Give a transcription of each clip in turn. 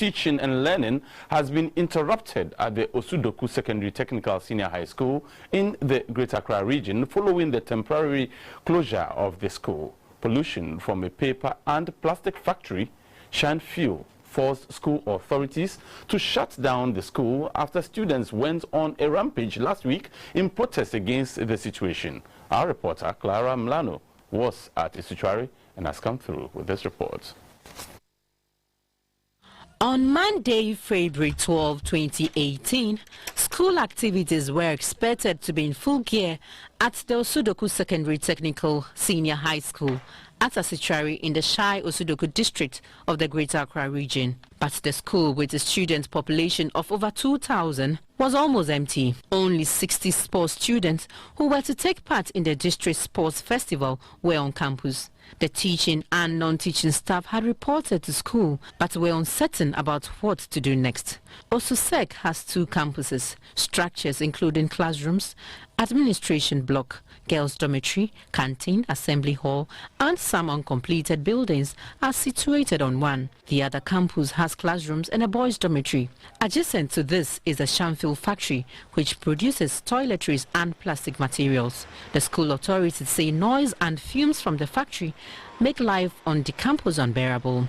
teaching and learning has been interrupted at the Osudoku Secondary Technical Senior High School in the Greater Accra Region following the temporary closure of the school. Pollution from a paper and plastic factory, Shinefeel, forced school authorities to shut down the school after students went on a rampage last week in protest against the situation. Our reporter, Clara Mlano, was at Isuchwari and has come through with this report. On Monday, February 12, 2018, school activities were expected to be in full gear at the Osudoku Secondary Technical Senior High School at Isuchwari in the Shia Osudoku district of the Greater Accra Region. But the school, with a student population of over 2,000, was almost empty. Only 60 sports students who were to take part in the district sports festival were on campus. The teaching and non-teaching staff had reported to school but were uncertain about what to do next. Osusek has 2 campuses, structures including classrooms, administration block, girls' dormitory, canteen, assembly hall, and some uncompleted buildings are situated on one. The other campus has classrooms and a boys' dormitory. Adjacent to this is a Shinefeel factory, which produces toiletries and plastic materials. The school authorities say noise and fumes from the factory make life on the campus unbearable.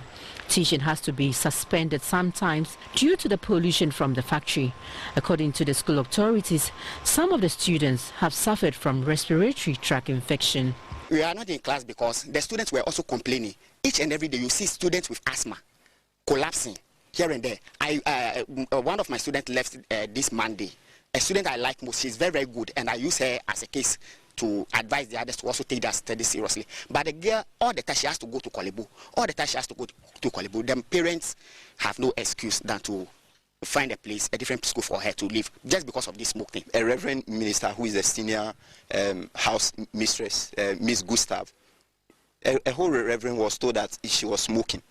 Teaching has to be suspended sometimes due to the pollution from the factory. According to the school authorities, some of the students have suffered from respiratory tract infection. We are not in class because the students were also complaining. Each and every day you see students with asthma collapsing here and there. One of my students left this Monday. A student I like most, she's very, very good, and I use her as a case to advise the others to also take that study seriously. But the girl, all the time she has to go to Kolebu. All the time she has to go to Kolebu. Them parents have no excuse than to find a place, a different school for her to live, just because of this smoke thing. A reverend minister who is a senior house mistress, Miss Gustav, a whole reverend was told that she was smoking,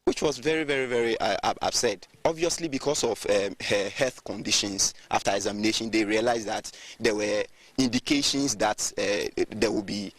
which was very, very, very upset. Obviously, because of her health conditions, after examination, they realized that there were indications that there will be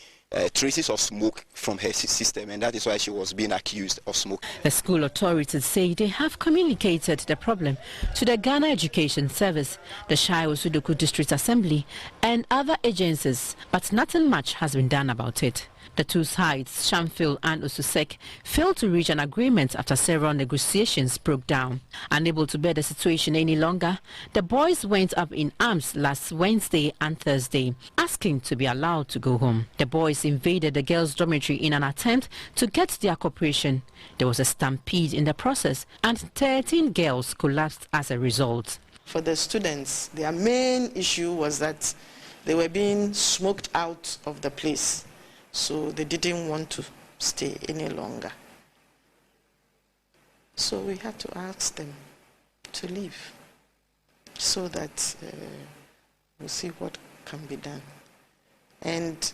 traces of smoke from her system, and that is why she was being accused of smoke. The school authorities say they have communicated the problem to the Ghana Education Service, the Shia Osudoku District Assembly, and other agencies, but nothing much has been done about it. The 2 sides, Shinefeel and Osusek, failed to reach an agreement after several negotiations broke down. Unable to bear the situation any longer, the boys went up in arms last Wednesday and Thursday, asking to be allowed to go home. The boys invaded the girls' dormitory in an attempt to get their cooperation. There was a stampede in the process, and 13 girls collapsed as a result. For the students, their main issue was that they were being smoked out of the place. So they didn't want to stay any longer. So we had to ask them to leave so that we'll see what can be done. And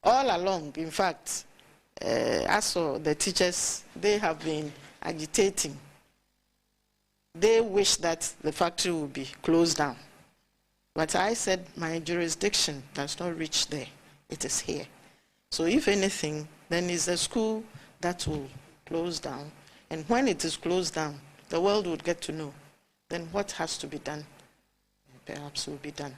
all along, in fact, as for the teachers, they have been agitating. They wish that the factory will be closed down. But I said my jurisdiction does not reach there. It is here. So if anything, then it's the school that will close down. And when it is closed down, the world would get to know. Then what has to be done, perhaps will be done.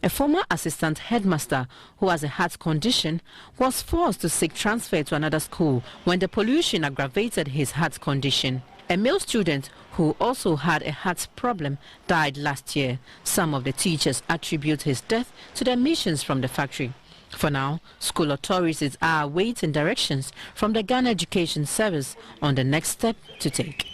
A former assistant headmaster who has a heart condition was forced to seek transfer to another school when the pollution aggravated his heart condition. A male student who also had a heart problem died last year. Some of the teachers attribute his death to the emissions from the factory. For now, school authorities are awaiting directions from the Ghana Education Service on the next step to take.